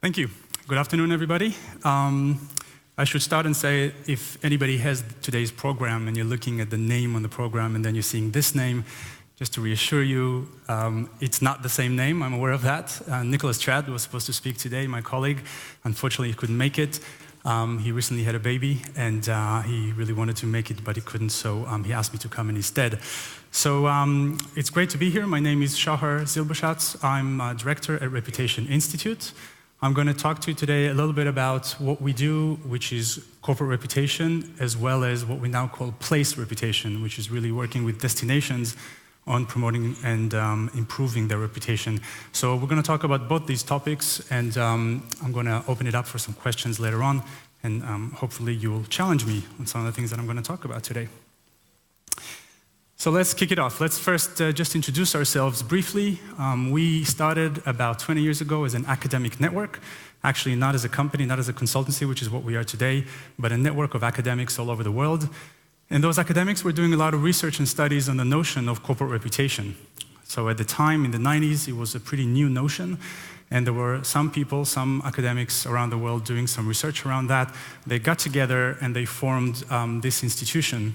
Thank you. Good afternoon, everybody. I should start and say, if anybody has today's program and you're looking at the name on the program and then you're seeing this name, just to reassure you, it's not the same name. I'm aware of that. Nicolas Trad was supposed to speak today, my colleague. Unfortunately, he couldn't make it. He recently had a baby, and he really wanted to make it, but he couldn't, so he asked me to come in instead. So it's great to be here. My name is Shahar Silbershatz. I'm a director at Reputation Institute. I'm going to talk to you today a little bit about what we do, which is corporate reputation, as well as what we now call place reputation, which is really working with destinations on promoting and improving their reputation. So we're going to talk about both these topics, and I'm going to open it up for some questions later on, and hopefully you'll challenge me on some of the things that I'm going to talk about today. So let's kick it off. Let's first just introduce ourselves briefly. We started about 20 years ago as an academic network, actually not as a company, not as a consultancy, which is what we are today, but a network of academics all over the world. And those academics were doing a lot of research and studies on the notion of corporate reputation. So at the time, in the 90s, it was a pretty new notion, and there were some people, some academics around the world doing some research around that. They got together and they formed this institution.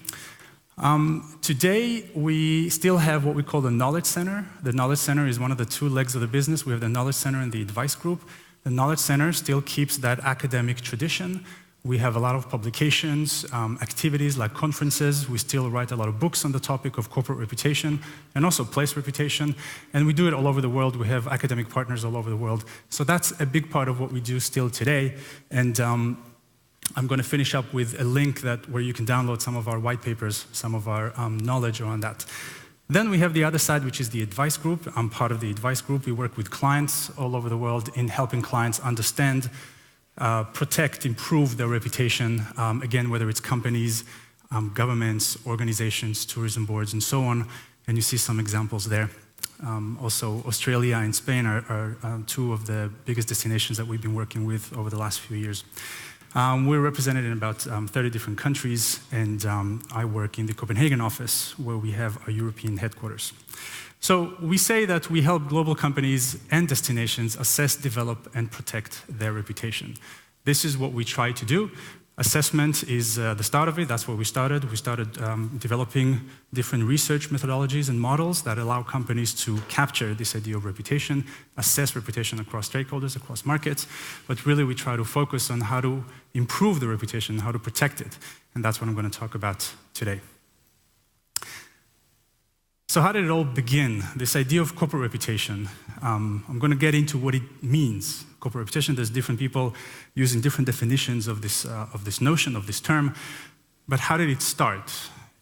Today, we still have what we call the Knowledge Center. The Knowledge Center is one of the two legs of the business. We have the Knowledge Center and the Advice Group. The Knowledge Center still keeps that academic tradition. We have a lot of publications, activities like conferences. We still write a lot of books on the topic of corporate reputation and also place reputation. And we do it all over the world. We have academic partners all over the world. So that's a big part of what we do still today. And I'm going to finish up with a link where you can download some of our white papers, some of our knowledge around that. Then we have the other side, which is the Advice Group. I'm part of the Advice Group. We work with clients all over the world in helping clients understand, protect, improve their reputation, again, whether it's companies, governments, organizations, tourism boards, and so on. And you see some examples there. Also, Australia and Spain are two of the biggest destinations that we've been working with over the last few years. We're represented in about 30 different countries, and I work in the Copenhagen office, where we have our European headquarters. So we say that we help global companies and destinations assess, develop, and protect their reputation. This is what we try to do. Assessment is the start of it. That's where we started. We started developing different research methodologies and models that allow companies to capture this idea of reputation, assess reputation across stakeholders, across markets. But really, we try to focus on how to improve the reputation, how to protect it. And that's what I'm going to talk about today. So how did it all begin? This idea of corporate reputation. I'm going to get into what it means. Corporate reputation, there's different people using different definitions of this notion, of this term. But how did it start?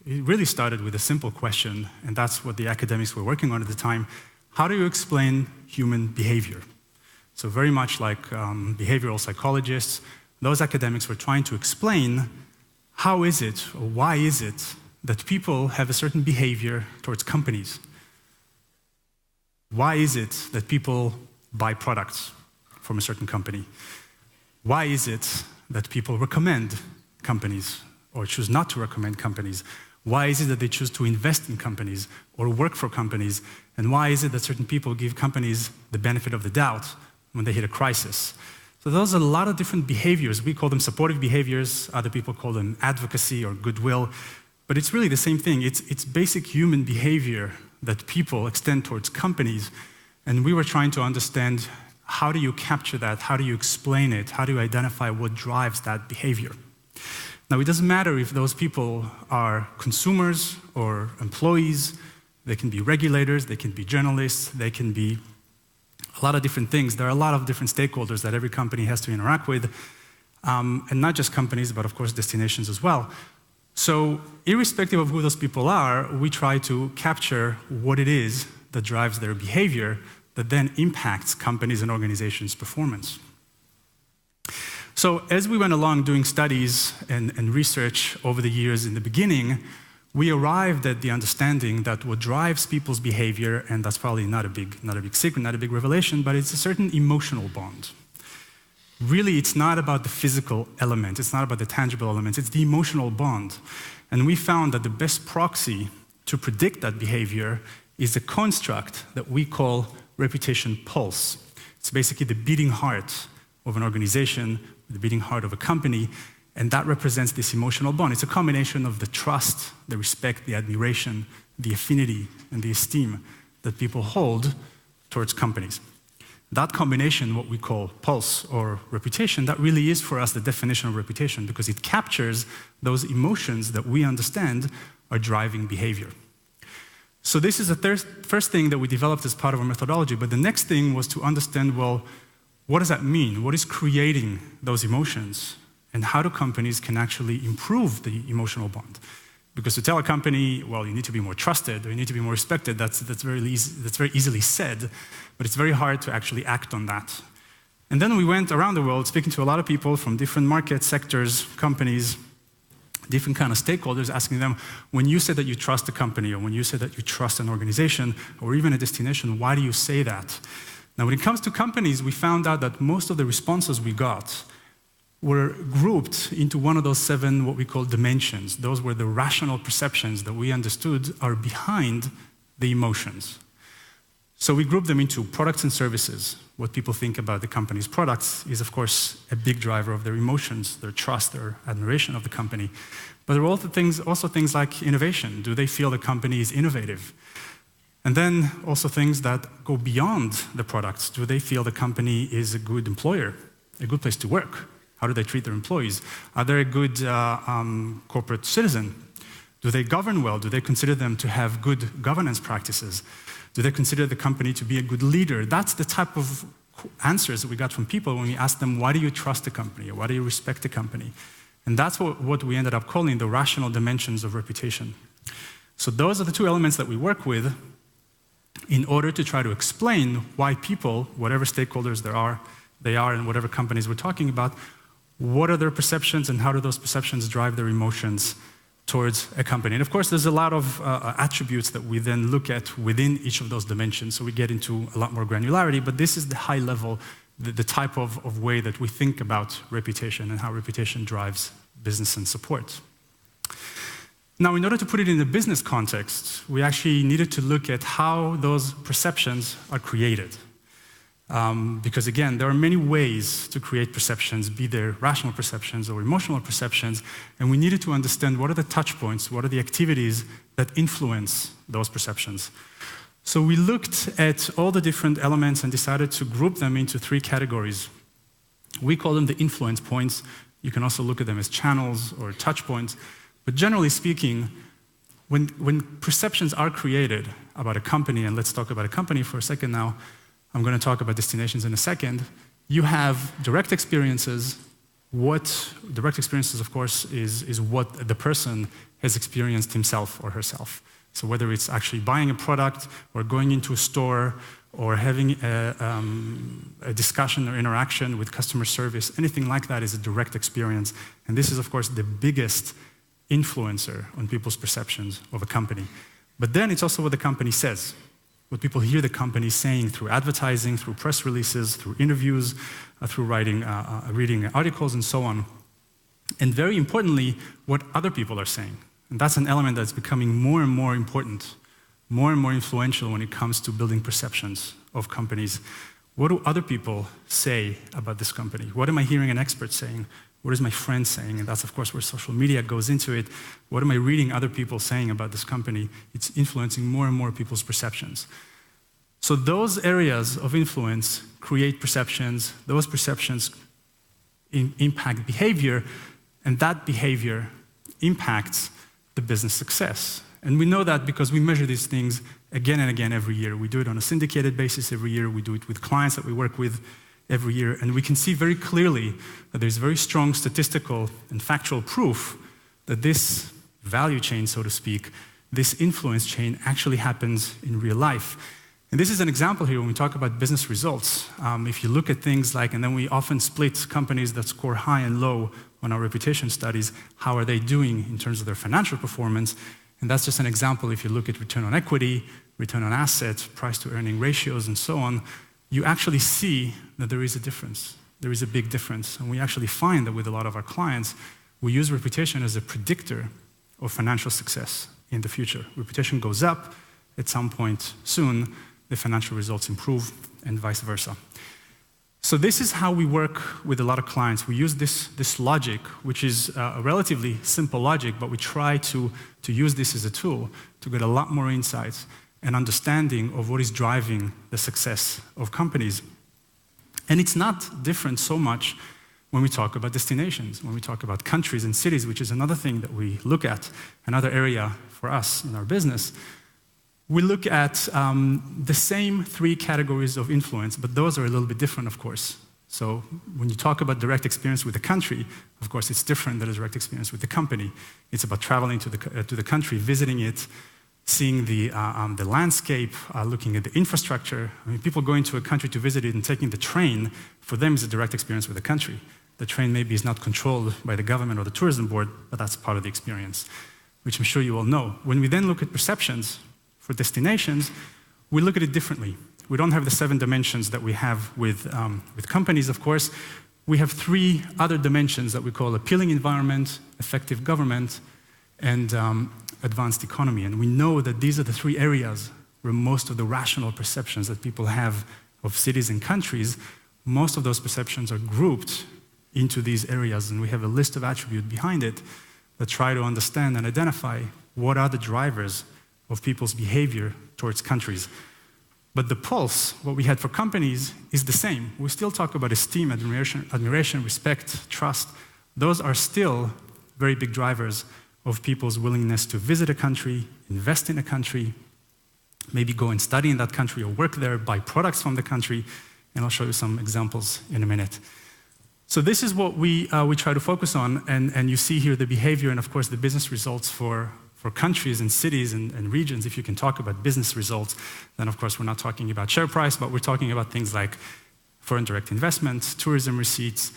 It really started with a simple question, and that's what the academics were working on at the time. How do you explain human behavior? So very much like behavioral psychologists, those academics were trying to explain how is it, or why is it, that people have a certain behavior towards companies. Why is it that people buy products from a certain company? Why is it that people recommend companies or choose not to recommend companies? Why is it that they choose to invest in companies or work for companies? And why is it that certain people give companies the benefit of the doubt when they hit a crisis? So those are a lot of different behaviors. We call them supportive behaviors. Other people call them advocacy or goodwill. But it's really the same thing. It's basic human behavior that people extend towards companies. And we were trying to understand, how do you capture that? How do you explain it? How do you identify what drives that behavior? Now, it doesn't matter if those people are consumers or employees. They can be regulators. They can be journalists. They can be a lot of different things. There are a lot of different stakeholders that every company has to interact with. And not just companies, but of course destinations as well. So irrespective of who those people are, we try to capture what it is that drives their behavior that then impacts companies' and organizations' performance. So as we went along doing studies and research over the years in the beginning, we arrived at the understanding that what drives people's behavior, and that's probably not a big secret, not a big revelation, but it's a certain emotional bond. Really, it's not about the physical element. It's not about the tangible elements. It's the emotional bond. And we found that the best proxy to predict that behavior is a construct that we call reputation pulse. It's basically the beating heart of an organization, the beating heart of a company, and that represents this emotional bond. It's a combination of the trust, the respect, the admiration, the affinity, and the esteem that people hold towards companies. That combination, what we call pulse or reputation, that really is for us the definition of reputation because it captures those emotions that we understand are driving behavior. So this is the first thing that we developed as part of our methodology, but the next thing was to understand, well, what does that mean? What is creating those emotions? And how do companies can actually improve the emotional bond? Because to tell a company, well, you need to be more trusted or you need to be more respected, that's very easily said, but it's very hard to actually act on that. And then we went around the world speaking to a lot of people from different market sectors, companies, different kind of stakeholders, asking them, when you say that you trust a company or when you say that you trust an organization or even a destination, why do you say that? Now, when it comes to companies, we found out that most of the responses we got were grouped into one of those 7, what we call dimensions. Those were the rational perceptions that we understood are behind the emotions. So we grouped them into products and services. What people think about the company's products is, of course, a big driver of their emotions, their trust, their admiration of the company. But there are also things like innovation. Do they feel the company is innovative? And then also things that go beyond the products. Do they feel the company is a good employer, a good place to work? How do they treat their employees? Are they a good corporate citizen? Do they govern well? Do they consider them to have good governance practices? Do they consider the company to be a good leader? That's the type of answers that we got from people when we asked them, why do you trust the company? Or why do you respect the company? And that's what we ended up calling the rational dimensions of reputation. So those are the 2 elements that we work with in order to try to explain why people, whatever stakeholders they are and whatever companies we're talking about, what are their perceptions and how do those perceptions drive their emotions towards a company. And of course, there's a lot of attributes that we then look at within each of those dimensions, so we get into a lot more granularity, but this is the high level, the type of way that we think about reputation and how reputation drives business and support. Now, in order to put it in a business context, we actually needed to look at how those perceptions are created. Because again, there are many ways to create perceptions, be they rational perceptions or emotional perceptions, and we needed to understand what are the touch points, what are the activities that influence those perceptions. So we looked at all the different elements and decided to group them into 3 categories. We call them the influence points. You can also look at them as channels or touch points. But generally speaking, when perceptions are created about a company, and let's talk about a company for a second now, I'm going to talk about destinations in a second. You have direct experiences. Direct experiences, of course, is what the person has experienced himself or herself. So whether it's actually buying a product or going into a store or having a discussion or interaction with customer service, anything like that is a direct experience. And this is, of course, the biggest influencer on people's perceptions of a company. But then it's also what the company says. What people hear the company saying through advertising, through press releases, through interviews, through reading articles, and so on. And very importantly, what other people are saying. And that's an element that's becoming more and more important, more and more influential when it comes to building perceptions of companies. What do other people say about this company? What am I hearing an expert saying? What is my friend saying? And that's, of course, where social media goes into it. What am I reading other people saying about this company? It's influencing more and more people's perceptions. So those areas of influence create perceptions. Those perceptions impact behavior, and that behavior impacts the business success. And we know that because we measure these things again and again every year. We do it on a syndicated basis every year. We do it with clients that we work with every year, and we can see very clearly that there's very strong statistical and factual proof that this value chain, so to speak, this influence chain actually happens in real life. And this is an example here when we talk about business results. If you look at things like, and then we often split companies that score high and low on our reputation studies, how are they doing in terms of their financial performance? And that's just an example. If you look at return on equity, return on assets, price to earning ratios, and so on, you actually see that there is a difference. There is a big difference. And we actually find that with a lot of our clients, we use reputation as a predictor of financial success in the future. Reputation goes up at some point soon, the financial results improve, and vice versa. So this is how we work with a lot of clients. We use this logic, which is a relatively simple logic, but we try to use this as a tool to get a lot more insights and understanding of what is driving the success of companies. And it's not different so much when we talk about destinations, when we talk about countries and cities, which is another thing that we look at, another area for us in our business. We look at the same three categories of influence, but those are a little bit different, of course. So when you talk about direct experience with the country, of course, it's different than a direct experience with the company. It's about traveling to the country, visiting it, seeing the landscape, looking at the infrastructure. I mean, people going to a country to visit it and taking the train, for them is a direct experience with the country. The train maybe is not controlled by the government or the tourism board, but that's part of the experience, which I'm sure you all know. When we then look at perceptions for destinations, we look at it differently. We don't have the 7 dimensions that we have with companies, of course. We have 3 other dimensions that we call appealing environment, effective government, and advanced economy. And we know that these are the 3 areas where most of the rational perceptions that people have of cities and countries, most of those perceptions are grouped into these areas. And we have a list of attributes behind it that try to understand and identify what are the drivers of people's behavior towards countries. But the pulse, what we had for companies, is the same. We still talk about esteem, admiration, respect, trust. Those are still very big drivers of people's willingness to visit a country, invest in a country, maybe go and study in that country or work there, buy products from the country, and I'll show you some examples in a minute. So this is what we try to focus on, and you see here the behavior and, of course, the business results for countries and cities and regions. If you can talk about business results, then of course we're not talking about share price, but we're talking about things like foreign direct investment, tourism receipts,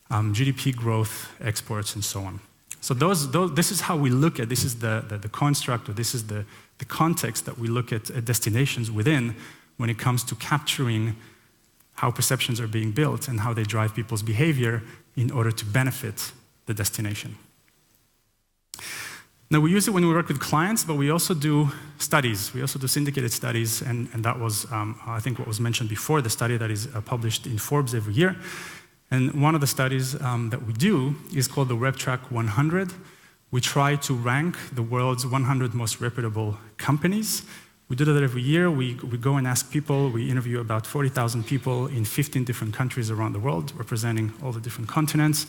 GDP growth, exports, and so on. So this is how we look at, this is the construct, or this is the context that we look at destinations within when it comes to capturing how perceptions are being built and how they drive people's behavior in order to benefit the destination. Now, we use it when we work with clients, but we also do studies. We also do syndicated studies, and that was, I think, what was mentioned before, the study that is published in Forbes every year. And one of the studies that we do is called the Webtrack 100. We try to rank the world's 100 most reputable companies. We do that every year. We go and ask people. We interview about 40,000 people in 15 different countries around the world, representing all the different continents.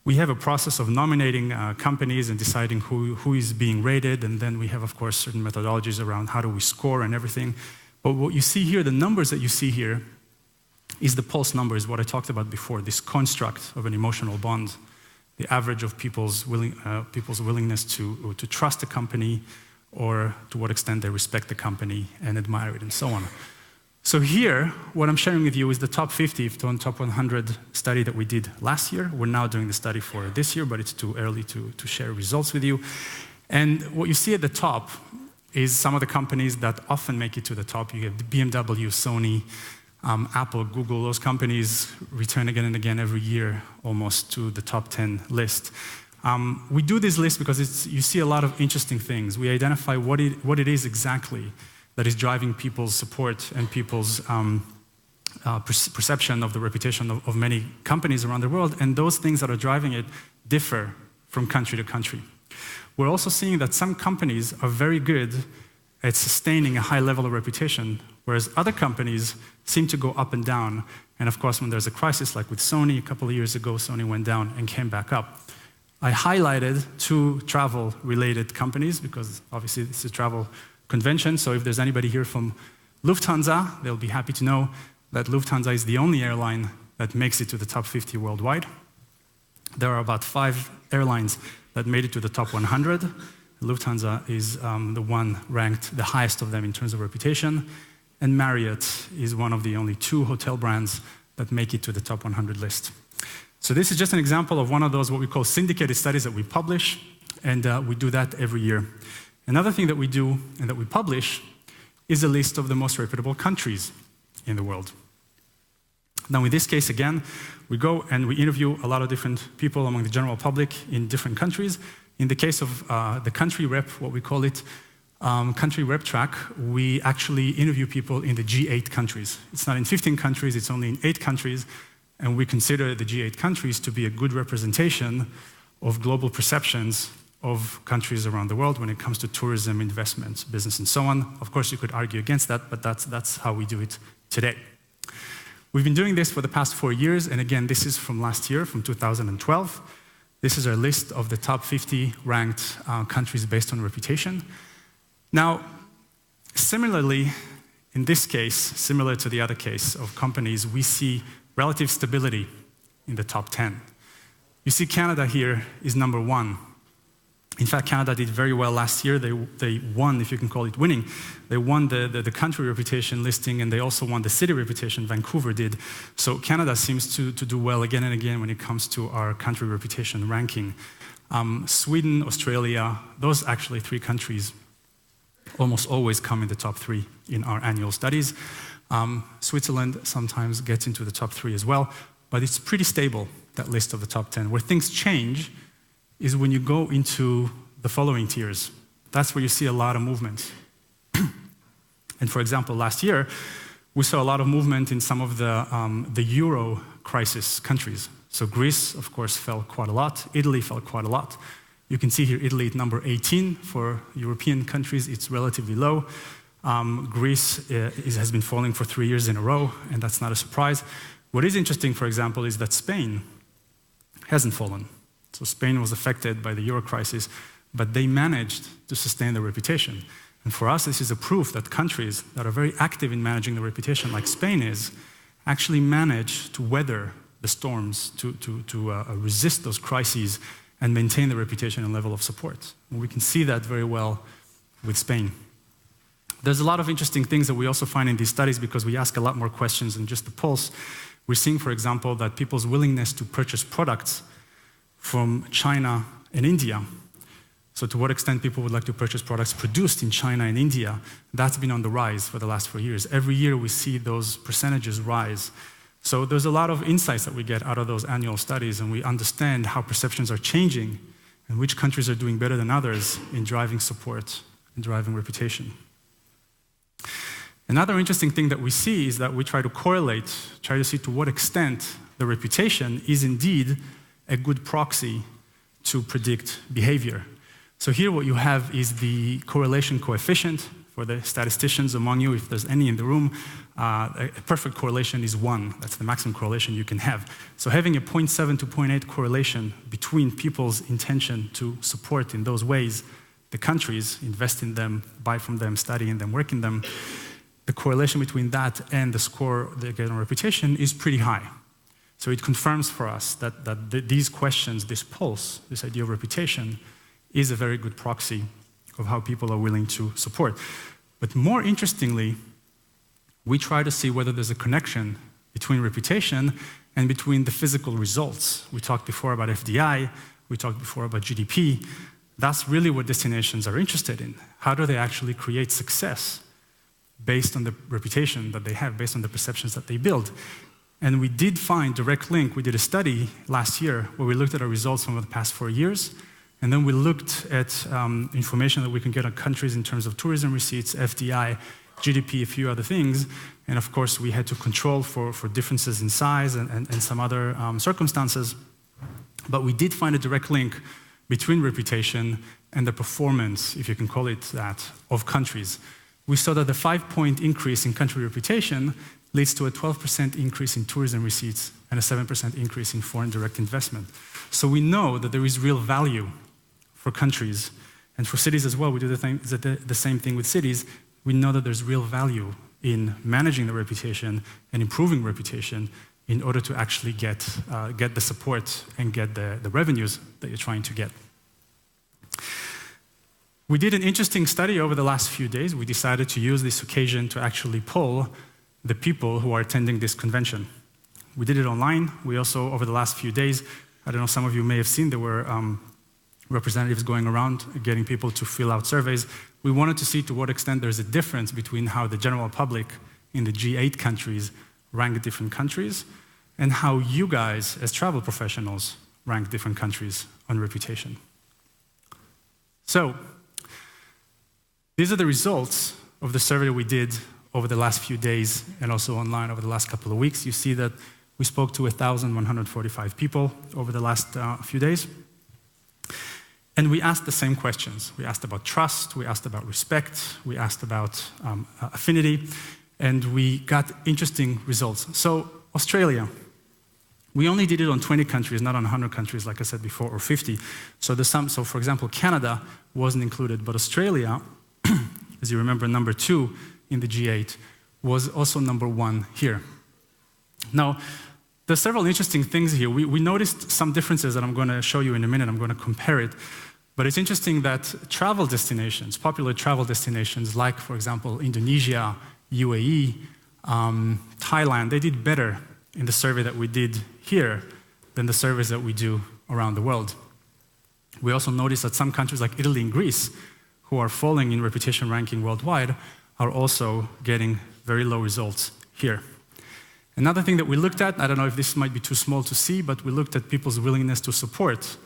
We have a process of nominating companies and deciding who is being rated, and then we have, of course, certain methodologies around how do we score and everything. But what you see here, the numbers that you see here, is the pulse number, is what I talked about before, this construct of an emotional bond, the average of people's willingness to trust a company, or to what extent they respect the company and admire it, and so on. So here, what I'm sharing with you is the top 50 to top 100 study that we did last year. We're now doing the study for this year, but it's too early to share results with you. And what you see at the top is some of the companies that often make it to the top. You have the BMW, Sony, Apple, Google. Those companies return again and again every year almost to the top 10 list. We do this list because you see a lot of interesting things. We identify what it is exactly that is driving people's support and people's perception of the reputation of many companies around the world, and those things that are driving it differ from country to country. We're also seeing that some companies are very good at sustaining a high level of reputation, whereas other companies seem to go up and down. And of course, when there's a crisis, like with Sony, a couple of years ago, Sony went down and came back up. I highlighted 2 travel-related companies because obviously this is a travel convention, so if there's anybody here from Lufthansa, they'll be happy to know that Lufthansa is the only airline that makes it to the top 50 worldwide. There are about 5 airlines that made it to the top 100. Lufthansa is the one ranked the highest of them in terms of reputation, and Marriott is one of the only 2 hotel brands that make it to the top 100 list. So this is just an example of one of those what we call syndicated studies that we publish, and we do that every year. Another thing that we do and that we publish is a list of the most reputable countries in the world. Now, in this case, again, we go and we interview a lot of different people among the general public in different countries. In the case of the country rep, what we call it, country Webtrack, we actually interview people in the G8 countries. It's not in 15 countries, it's only in 8 countries, and we consider the G8 countries to be a good representation of global perceptions of countries around the world when it comes to tourism, investments, business, and so on. Of course, you could argue against that, but that's how we do it today. We've been doing this for the past 4 years, and again, this is from last year, from 2012. This is our list of the top 50 ranked countries based on reputation. Now, similarly, in this case, similar to the other case of companies, we see relative stability in the top 10. You see Canada here is number 1. In fact, Canada did very well last year. They won, if you can call it winning. They won the country reputation listing, and they also won the city reputation, Vancouver did. So Canada seems to do well again and again when it comes to our country reputation ranking. Sweden, Australia, those actually 3 countries almost always come in the top 3 in our annual studies. Switzerland sometimes gets into the top 3 as well, but it's pretty stable, that list of the top 10. Where things change is when you go into the following tiers. That's where you see a lot of movement. And for example, last year, we saw a lot of movement in some of the euro crisis countries. So Greece, of course, fell quite a lot. Italy fell quite a lot. You can see here Italy at number 18. For European countries, it's relatively low. Greece has been falling for 3 years in a row, and that's not a surprise. What is interesting, for example, is that Spain hasn't fallen. So Spain was affected by the euro crisis, but they managed to sustain their reputation. And for us, this is a proof that countries that are very active in managing their reputation, like Spain is, actually manage to weather the storms, to resist those crises, and maintain the reputation and level of support. And we can see that very well with Spain. There's a lot of interesting things that we also find in these studies because we ask a lot more questions than just the pulse. We're seeing, for example, that people's willingness to purchase products from China and India. So to what extent people would like to purchase products produced in China and India, that's been on the rise for the last 4 years. Every year we see those percentages rise. So there's a lot of insights that we get out of those annual studies, and we understand how perceptions are changing and which countries are doing better than others in driving support and driving reputation. Another interesting thing that we see is that we try to see to what extent the reputation is indeed a good proxy to predict behavior. So here what you have is the correlation coefficient. For the statisticians among you, if there's any in the room, a perfect correlation is 1. That's the maximum correlation you can have. So having a 0.7 to 0.8 correlation between people's intention to support in those ways the countries, invest in them, buy from them, study in them, work in them, the correlation between that and the score they get on reputation is pretty high. So it confirms for us that these questions, this pulse, this idea of reputation, is a very good proxy of how people are willing to support. But more interestingly, we try to see whether there's a connection between reputation and between the physical results. We talked before about FDI, we talked before about GDP. That's really what destinations are interested in. How do they actually create success based on the reputation that they have, based on the perceptions that they build? And we did find direct link. We did a study last year where we looked at our results from the past 4 years, and then we looked at information that we can get on countries in terms of tourism receipts, FDI, GDP, a few other things. And of course, we had to control for differences in size and some other circumstances. But we did find a direct link between reputation and the performance, if you can call it that, of countries. We saw that the 5-point increase in country reputation leads to a 12% increase in tourism receipts and a 7% increase in foreign direct investment. So we know that there is real value for countries, and for cities as well. We do the same thing with cities. We know that there's real value in managing the reputation and improving reputation in order to actually get the support and get the revenues that you're trying to get. We did an interesting study over the last few days. We decided to use this occasion to actually poll the people who are attending this convention. We did it online. We also, over the last few days, I don't know, some of you may have seen, there were representatives going around getting people to fill out surveys. We wanted to see to what extent there's a difference between how the general public in the G8 countries rank different countries and how you guys, as travel professionals, rank different countries on reputation. So, These are the results of the survey we did over the last few days and also online over the last couple of weeks. You see that we spoke to 1,145 people over the last few days. And we asked the same questions. We asked about trust, we asked about respect, we asked about affinity, and we got interesting results. So Australia, we only did it on 20 countries, not on 100 countries, like I said before, or 50. So so for example, Canada wasn't included, but Australia, as you remember, number 2 in the G8, was also number 1 here. Now, there's several interesting things here. We noticed some differences that I'm going to show you in a minute. I'm going to compare it. But it's interesting that travel destinations, popular travel destinations, like, for example, Indonesia, UAE, Thailand, they did better in the survey that we did here than the surveys that we do around the world. We also noticed that some countries like Italy and Greece, who are falling in reputation ranking worldwide, are also getting very low results here. Another thing that we looked at, I don't know if this might be too small to see, but we looked at people's willingness to support.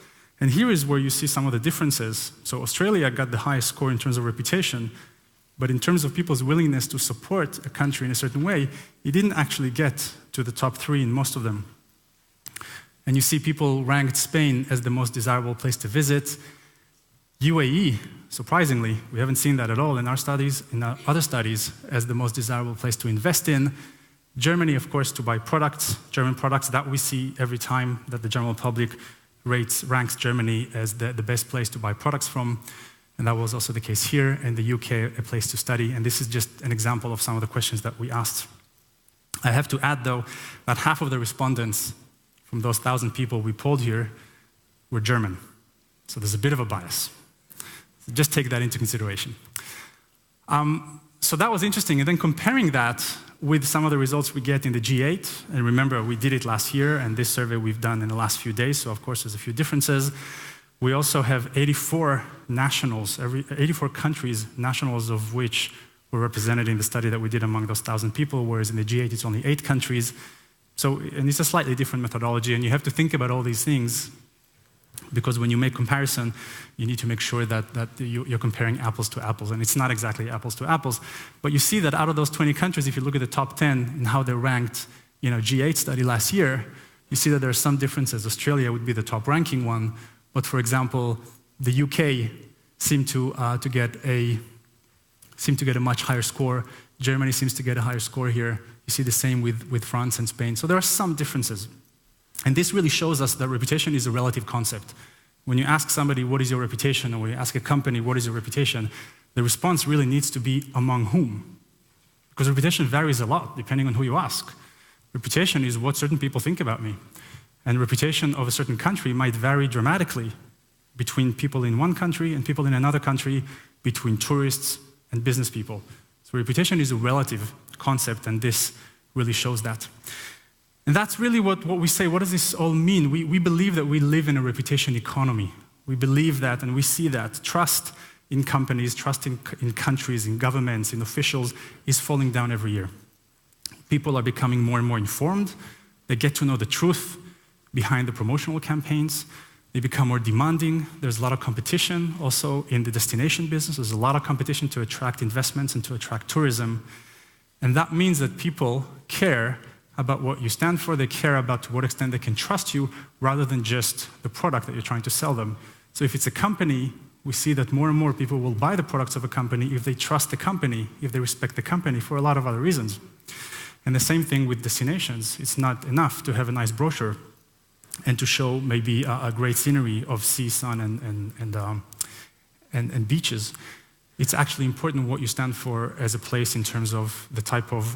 And here is where you see some of the differences. So Australia got the highest score in terms of reputation, but in terms of people's willingness to support a country in a certain way, it didn't actually get to the top 3 in most of them. And you see people ranked Spain as the most desirable place to visit. UAE, surprisingly, we haven't seen that at all in our studies, in our other studies, as the most desirable place to invest in. Germany, of course, to buy products, German products, that we see every time that the general public ranks Germany as the best place to buy products from. And that was also the case here, in the UK, a place to study. And this is just an example of some of the questions that we asked. I have to add, though, that half of the respondents from those 1,000 people we polled here were German. So there's a bit of a bias. So just take that into consideration. So that was interesting. And then comparing that with some of the results we get in the G8, and remember, we did it last year, and this survey we've done in the last few days, so of course there's a few differences. We also have 84 nationals, 84 countries, nationals of which were represented in the study that we did among those 1,000 people, whereas in the G8 it's only 8 countries. So, and it's a slightly different methodology, and you have to think about all these things, because when you make comparison, you need to make sure that you're comparing apples to apples, and it's not exactly apples to apples. But you see that out of those 20 countries, if you look at the top 10 and how they're ranked in a G8 study last year, you see that there are some differences. Australia would be the top ranking one, but for example, the UK seemed to get a much higher score. Germany seems to get a higher score here. You see the same with France and Spain. So there are some differences. And this really shows us that reputation is a relative concept. When you ask somebody, what is your reputation, or when you ask a company, what is your reputation, the response really needs to be among whom? Because reputation varies a lot depending on who you ask. Reputation is what certain people think about me. And reputation of a certain country might vary dramatically between people in one country and people in another country, between tourists and business people. So reputation is a relative concept, and this really shows that. And that's really what we say. What does this all mean? We believe that we live in a reputation economy. We believe that, and we see that. Trust in companies, trust in countries, in governments, in officials is falling down every year. People are becoming more and more informed. They get to know the truth behind the promotional campaigns. They become more demanding. There's a lot of competition also in the destination business. There's a lot of competition to attract investments and to attract tourism. And that means that people care about what you stand for. They care about to what extent they can trust you rather than just the product that you're trying to sell them. So if it's a company, we see that more and more people will buy the products of a company if they trust the company, if they respect the company for a lot of other reasons. And the same thing with destinations. It's not enough to have a nice brochure and to show maybe a great scenery of sea, sun, and beaches. It's actually important what you stand for as a place in terms of the type of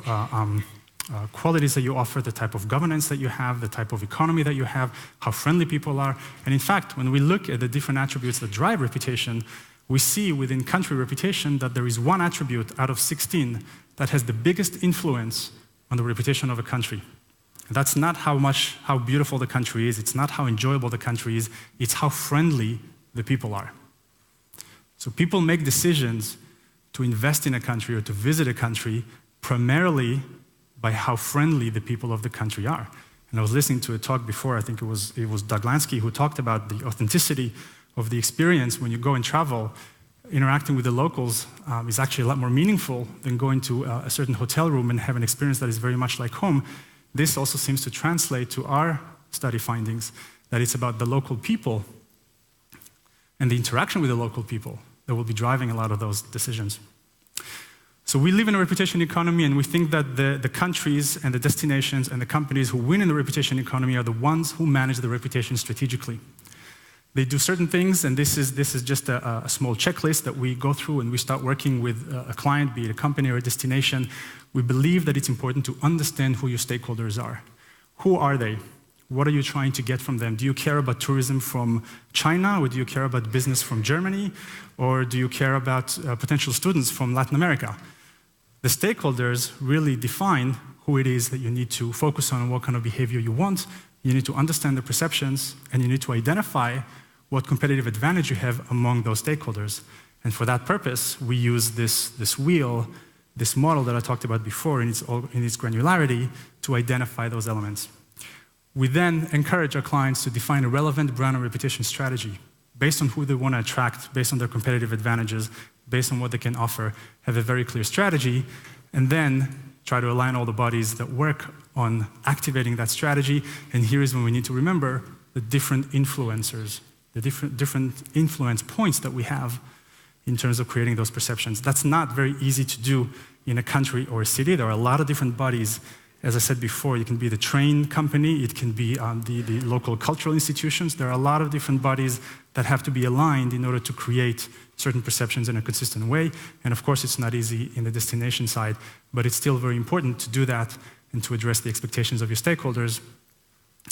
qualities that you offer, the type of governance that you have, the type of economy that you have, how friendly people are. And in fact, when we look at the different attributes that drive reputation, we see within country reputation that there is one attribute out of 16 that has the biggest influence on the reputation of a country. That's not how beautiful the country is, it's not how enjoyable the country is, it's how friendly the people are. So people make decisions to invest in a country or to visit a country primarily by how friendly the people of the country are. And I was listening to a talk before, I think it was Doug Lansky, who talked about the authenticity of the experience when you go and travel. interacting with the locals is actually a lot more meaningful than going to a certain hotel room and have an experience that is very much like home. This also seems to translate to our study findings, that it's about the local people and the interaction with the local people that will be driving a lot of those decisions. So we live in a reputation economy, and we think that the countries and the destinations and the companies who win in the reputation economy are the ones who manage the reputation strategically. They do certain things, and this is just a small checklist that we go through, and we start working with a client, be it a company or a destination. We believe that it's important to understand who your stakeholders are. Who are they? What are you trying to get from them? Do you care about tourism from China, or do you care about business from Germany, or do you care about potential students from Latin America? The stakeholders really define who it is that you need to focus on and what kind of behavior you want. You need to understand the perceptions, and you need to identify what competitive advantage you have among those stakeholders. And for that purpose, we use this wheel, this model that I talked about before in its granularity to identify those elements. We then encourage our clients to define a relevant brand and reputation strategy based on who they want to attract, based on their competitive advantages, based on what they can offer, have a very clear strategy, and then try to align all the bodies that work on activating that strategy. And here is when we need to remember the different influencers, the different influence points that we have in terms of creating those perceptions. That's not very easy to do in a country or a city. There are a lot of different bodies. As I said before, it can be the train company, it can be the local cultural institutions. There are a lot of different bodies that have to be aligned in order to create certain perceptions in a consistent way. And of course, it's not easy in the destination side, but it's still very important to do that and to address the expectations of your stakeholders.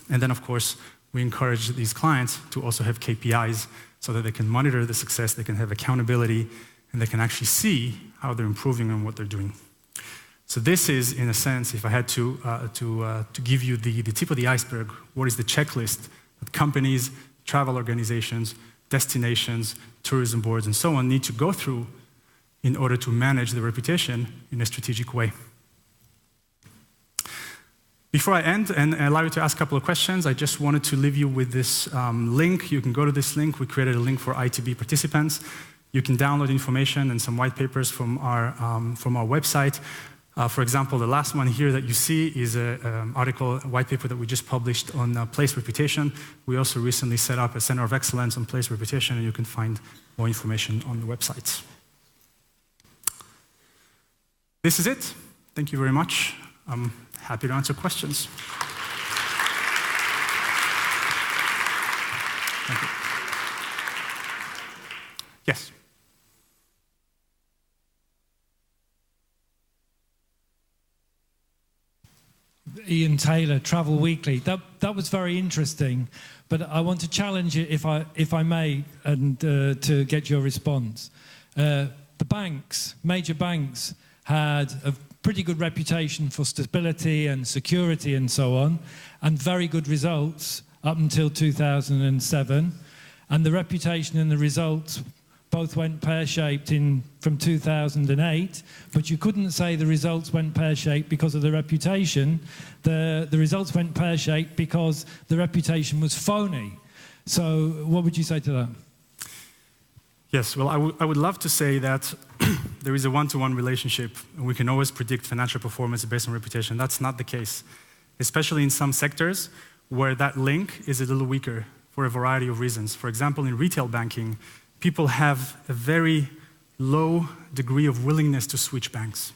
And then, of course, we encourage these clients to also have KPIs so that they can monitor the success, they can have accountability, and they can actually see how they're improving on what they're doing. So this is, in a sense, if I had to give you the tip of the iceberg, what is the checklist that companies, travel organizations, destinations, tourism boards, and so on need to go through in order to manage the reputation in a strategic way. Before I end and allow you to ask a couple of questions, I just wanted to leave you with this link. You can go to this link. We created a link for ITB participants. You can download information and some white papers from our website. For example, the last one here that you see is an article, a white paper that we just published on place reputation. We also recently set up a center of excellence on place reputation, and you can find more information on the website. This is it. Thank you very much. I'm happy to answer questions. Thank you. Yes. Ian Taylor, Travel Weekly. That was very interesting, but I want to challenge you, if I may, and to get your response. The banks, major banks, had a pretty good reputation for stability and security and so on, and very good results up until 2007. And the reputation and the results both went pear-shaped from 2008, but you couldn't say the results went pear-shaped because of the reputation. The results went pear-shaped because the reputation was phony. So what would you say to that? Yes, well, I would love to say that there is a one-to-one relationship, and we can always predict financial performance based on reputation. That's not the case, especially in some sectors where that link is a little weaker for a variety of reasons. For example, in retail banking, people have a very low degree of willingness to switch banks.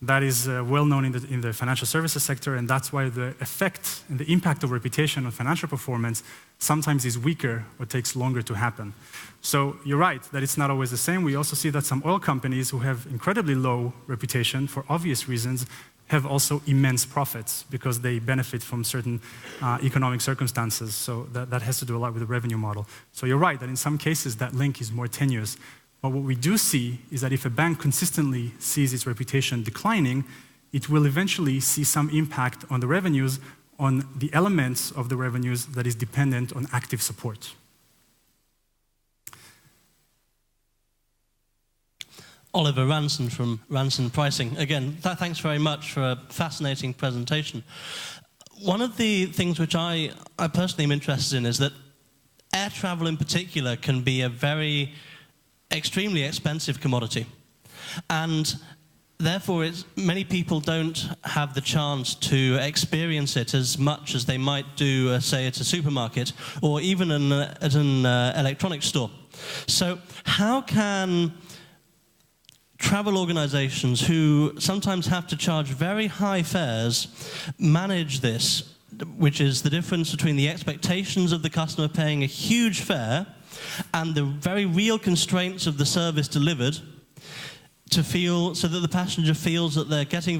That is well known in the financial services sector, and that's why the effect and the impact of reputation on financial performance sometimes is weaker or takes longer to happen. So you're right that it's not always the same. We also see that some oil companies who have incredibly low reputation for obvious reasons have also immense profits because they benefit from certain economic circumstances. So that has to do a lot with the revenue model. So you're right that in some cases that link is more tenuous. But what we do see is that if a bank consistently sees its reputation declining, it will eventually see some impact on the revenues, on the elements of the revenues that is dependent on active support. Oliver Ranson from Ranson Pricing. Again, thanks very much for a fascinating presentation. One of the things which I personally am interested in is that air travel in particular can be a very extremely expensive commodity. And therefore, many people don't have the chance to experience it as much as they might do, say, at a supermarket or even at an electronics store. So how can travel organizations who sometimes have to charge very high fares manage this, which is the difference between the expectations of the customer paying a huge fare and the very real constraints of the service delivered, to feel so that the passenger feels that they're getting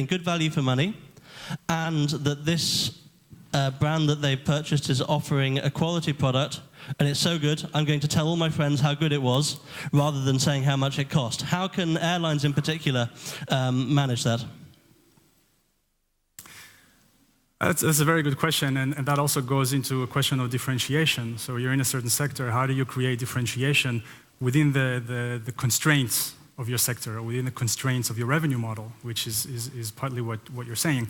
good value for money, and that this brand that they've purchased is offering a quality product, and it's so good, I'm going to tell all my friends how good it was, rather than saying how much it cost. How can airlines in particular manage that? That's a very good question, and that also goes into a question of differentiation. So you're in a certain sector, how do you create differentiation within the constraints of your sector, or within the constraints of your revenue model, which is partly what you're saying.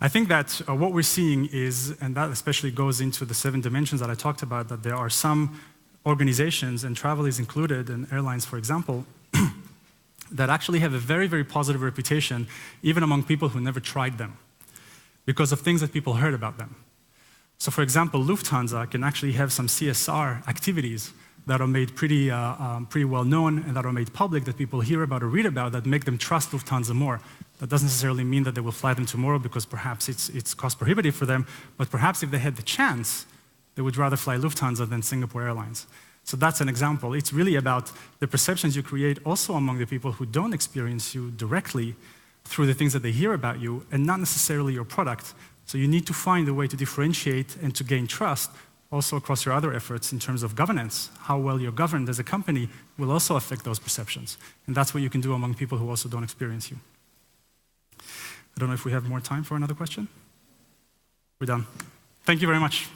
I think that what we're seeing is, and that especially goes into the 7 dimensions that I talked about, that there are some organizations, and travel is included, and airlines, for example, that actually have a very, very positive reputation, even among people who never tried them, because of things that people heard about them. So for example, Lufthansa can actually have some CSR activities that are made pretty well known and that are made public, that people hear about or read about, that make them trust Lufthansa more. That doesn't necessarily mean that they will fly them tomorrow, because perhaps it's cost prohibitive for them, but perhaps if they had the chance, they would rather fly Lufthansa than Singapore Airlines. So that's an example. It's really about the perceptions you create also among the people who don't experience you directly through the things that they hear about you, and not necessarily your product. So you need to find a way to differentiate and to gain trust also across your other efforts in terms of governance. How well you're governed as a company will also affect those perceptions. And that's what you can do among people who also don't experience you. I don't know if we have more time for another question. We're done. Thank you very much.